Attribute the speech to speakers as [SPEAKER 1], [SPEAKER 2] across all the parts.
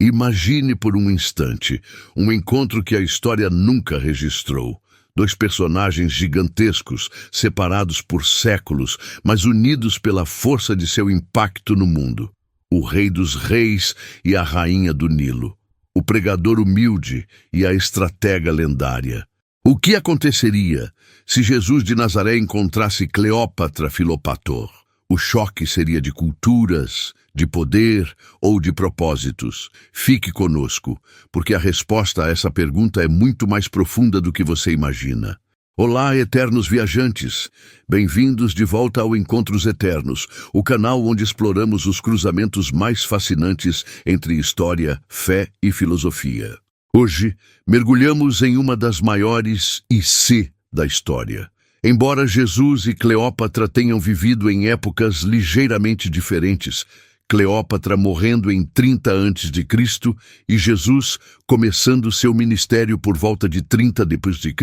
[SPEAKER 1] Imagine por um instante um encontro que a história nunca registrou. Dois personagens gigantescos, separados por séculos, mas unidos pela força de seu impacto no mundo. O rei dos reis e a rainha do Nilo. O pregador humilde e a estratega lendária. O que aconteceria se Jesus de Nazaré encontrasse Cleópatra Filopator? O choque seria de culturas, de poder ou de propósitos. Fique conosco, porque a resposta a essa pergunta é muito mais profunda do que você imagina. Olá, eternos viajantes! Bem-vindos de volta ao Encontros Eternos, o canal onde exploramos os cruzamentos mais fascinantes entre história, fé e filosofia. Hoje, mergulhamos em uma das maiores da história. Embora Jesus e Cleópatra tenham vivido em épocas ligeiramente diferentes, Cleópatra morrendo em 30 a.C. e Jesus começando seu ministério por volta de 30 d.C.,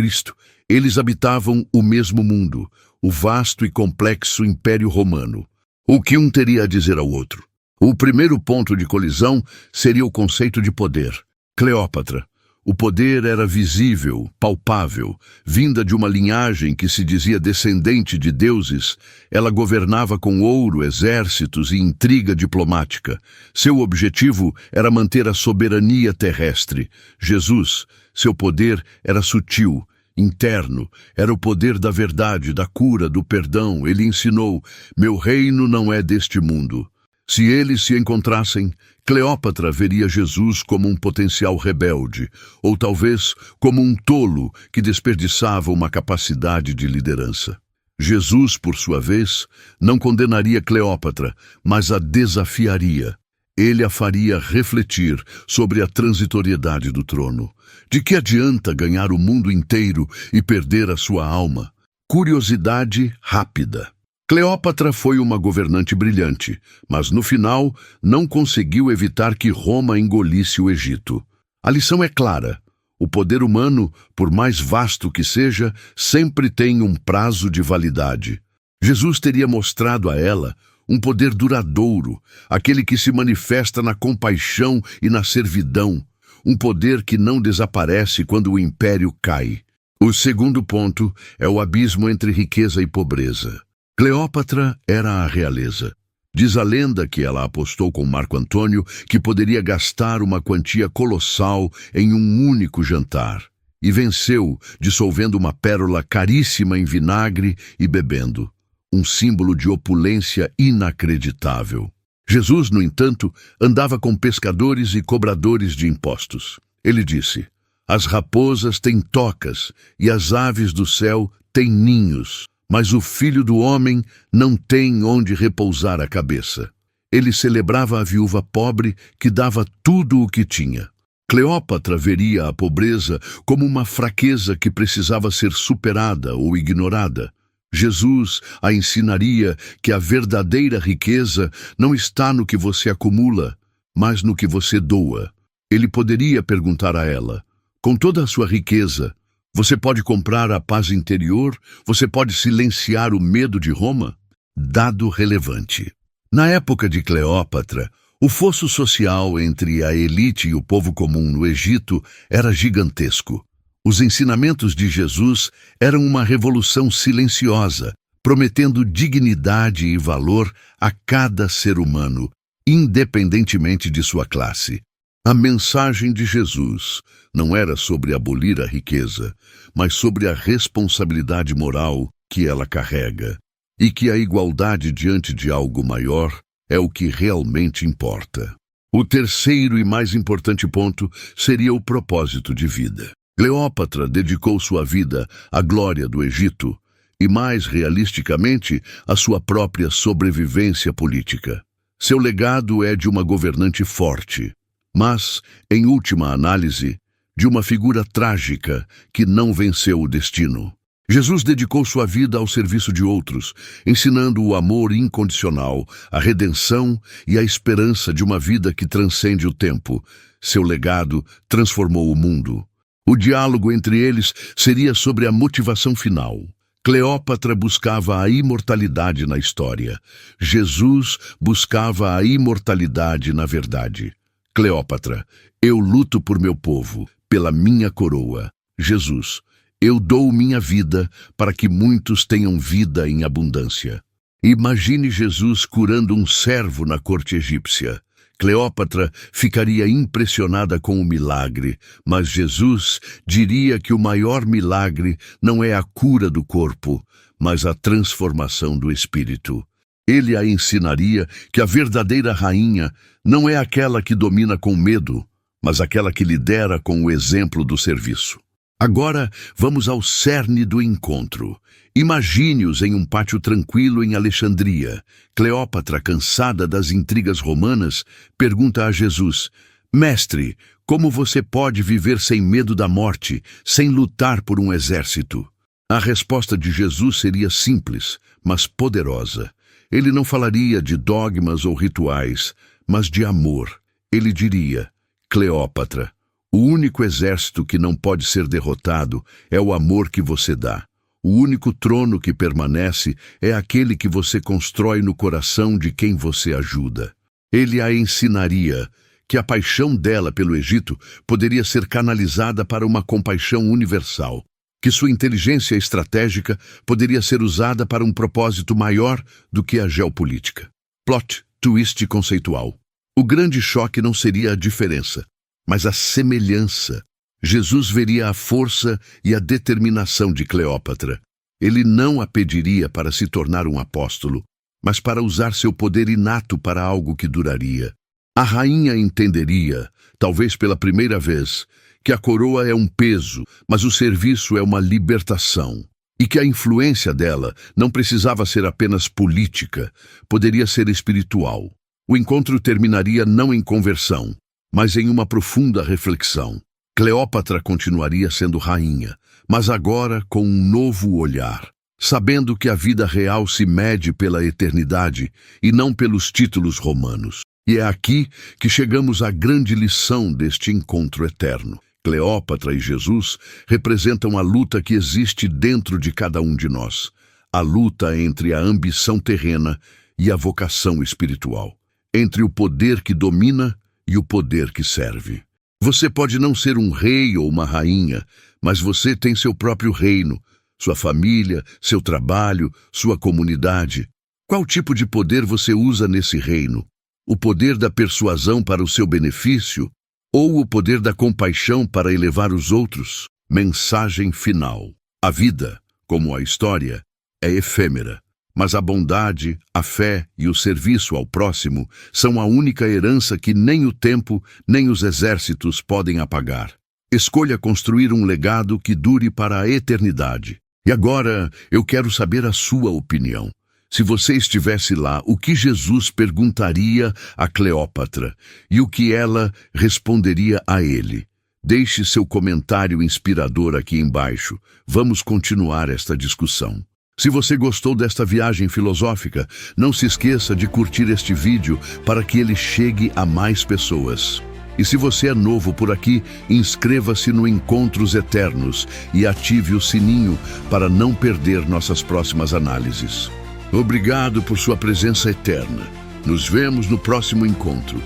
[SPEAKER 1] eles habitavam o mesmo mundo, o vasto e complexo Império Romano. O que um teria a dizer ao outro? O primeiro ponto de colisão seria o conceito de poder. Cleópatra. O poder era visível, palpável, vinda de uma linhagem que se dizia descendente de deuses. Ela governava com ouro, exércitos e intriga diplomática. Seu objetivo era manter a soberania terrestre. Jesus, seu poder era sutil, interno, era o poder da verdade, da cura, do perdão. Ele ensinou: meu reino não é deste mundo. Se eles se encontrassem, Cleópatra veria Jesus como um potencial rebelde, ou talvez como um tolo que desperdiçava uma capacidade de liderança. Jesus, por sua vez, não condenaria Cleópatra, mas a desafiaria. Ele a faria refletir sobre a transitoriedade do trono. De que adianta ganhar o mundo inteiro e perder a sua alma? Curiosidade rápida. Cleópatra foi uma governante brilhante, mas no final não conseguiu evitar que Roma engolisse o Egito. A lição é clara: o poder humano, por mais vasto que seja, sempre tem um prazo de validade. Jesus teria mostrado a ela um poder duradouro, aquele que se manifesta na compaixão e na servidão, um poder que não desaparece quando o império cai. O segundo ponto é o abismo entre riqueza e pobreza. Cleópatra era a realeza. Diz a lenda que ela apostou com Marco Antônio que poderia gastar uma quantia colossal em um único jantar. E venceu, dissolvendo uma pérola caríssima em vinagre e bebendo. Um símbolo de opulência inacreditável. Jesus, no entanto, andava com pescadores e cobradores de impostos. Ele disse: as raposas têm tocas e as aves do céu têm ninhos, mas o Filho do Homem não tem onde repousar a cabeça. Ele celebrava a viúva pobre que dava tudo o que tinha. Cleópatra veria a pobreza como uma fraqueza que precisava ser superada ou ignorada. Jesus a ensinaria que a verdadeira riqueza não está no que você acumula, mas no que você doa. Ele poderia perguntar a ela: com toda a sua riqueza, você pode comprar a paz interior? Você pode silenciar o medo de Roma? Dado relevante. Na época de Cleópatra, o fosso social entre a elite e o povo comum no Egito era gigantesco. Os ensinamentos de Jesus eram uma revolução silenciosa, prometendo dignidade e valor a cada ser humano, independentemente de sua classe. A mensagem de Jesus não era sobre abolir a riqueza, mas sobre a responsabilidade moral que ela carrega, e que a igualdade diante de algo maior é o que realmente importa. O terceiro e mais importante ponto seria o propósito de vida. Cleópatra dedicou sua vida à glória do Egito e, mais realisticamente, à sua própria sobrevivência política. Seu legado é de uma governante forte, mas, em última análise, de uma figura trágica que não venceu o destino. Jesus dedicou sua vida ao serviço de outros, ensinando o amor incondicional, a redenção e a esperança de uma vida que transcende o tempo. Seu legado transformou o mundo. O diálogo entre eles seria sobre a motivação final. Cleópatra buscava a imortalidade na história. Jesus buscava a imortalidade na verdade. Cleópatra: eu luto por meu povo, pela minha coroa. Jesus: eu dou minha vida para que muitos tenham vida em abundância. Imagine Jesus curando um servo na corte egípcia. Cleópatra ficaria impressionada com o milagre, mas Jesus diria que o maior milagre não é a cura do corpo, mas a transformação do espírito. Ele a ensinaria que a verdadeira rainha não é aquela que domina com medo, mas aquela que lidera com o exemplo do serviço. Agora vamos ao cerne do encontro. Imagine-os em um pátio tranquilo em Alexandria. Cleópatra, cansada das intrigas romanas, pergunta a Jesus: Mestre, como você pode viver sem medo da morte, sem lutar por um exército? A resposta de Jesus seria simples, mas poderosa. Ele não falaria de dogmas ou rituais, mas de amor. Ele diria: Cleópatra, o único exército que não pode ser derrotado é o amor que você dá. O único trono que permanece é aquele que você constrói no coração de quem você ajuda. Ele a ensinaria que a paixão dela pelo Egito poderia ser canalizada para uma compaixão universal, que sua inteligência estratégica poderia ser usada para um propósito maior do que a geopolítica. Plot twist conceitual. O grande choque não seria a diferença, mas a semelhança. Jesus veria a força e a determinação de Cleópatra. Ele não a pediria para se tornar um apóstolo, mas para usar seu poder inato para algo que duraria. A rainha entenderia, talvez pela primeira vez, que a coroa é um peso, mas o serviço é uma libertação. E que a influência dela não precisava ser apenas política, poderia ser espiritual. O encontro terminaria não em conversão, mas em uma profunda reflexão. Cleópatra continuaria sendo rainha, mas agora com um novo olhar, sabendo que a vida real se mede pela eternidade e não pelos títulos romanos. E é aqui que chegamos à grande lição deste encontro eterno. Cleópatra e Jesus representam a luta que existe dentro de cada um de nós, a luta entre a ambição terrena e a vocação espiritual, entre o poder que domina e o poder que serve. Você pode não ser um rei ou uma rainha, mas você tem seu próprio reino, sua família, seu trabalho, sua comunidade. Qual tipo de poder você usa nesse reino? O poder da persuasão para o seu benefício ou o poder da compaixão para elevar os outros? Mensagem final. A vida, como a história, é efêmera. Mas a bondade, a fé e o serviço ao próximo são a única herança que nem o tempo, nem os exércitos podem apagar. Escolha construir um legado que dure para a eternidade. E agora eu quero saber a sua opinião. Se você estivesse lá, o que Jesus perguntaria a Cleópatra e o que ela responderia a ele? Deixe seu comentário inspirador aqui embaixo. Vamos continuar esta discussão. Se você gostou desta viagem filosófica, não se esqueça de curtir este vídeo para que ele chegue a mais pessoas. E se você é novo por aqui, inscreva-se no Encontros Eternos e ative o sininho para não perder nossas próximas análises. Obrigado por sua presença eterna. Nos vemos no próximo encontro.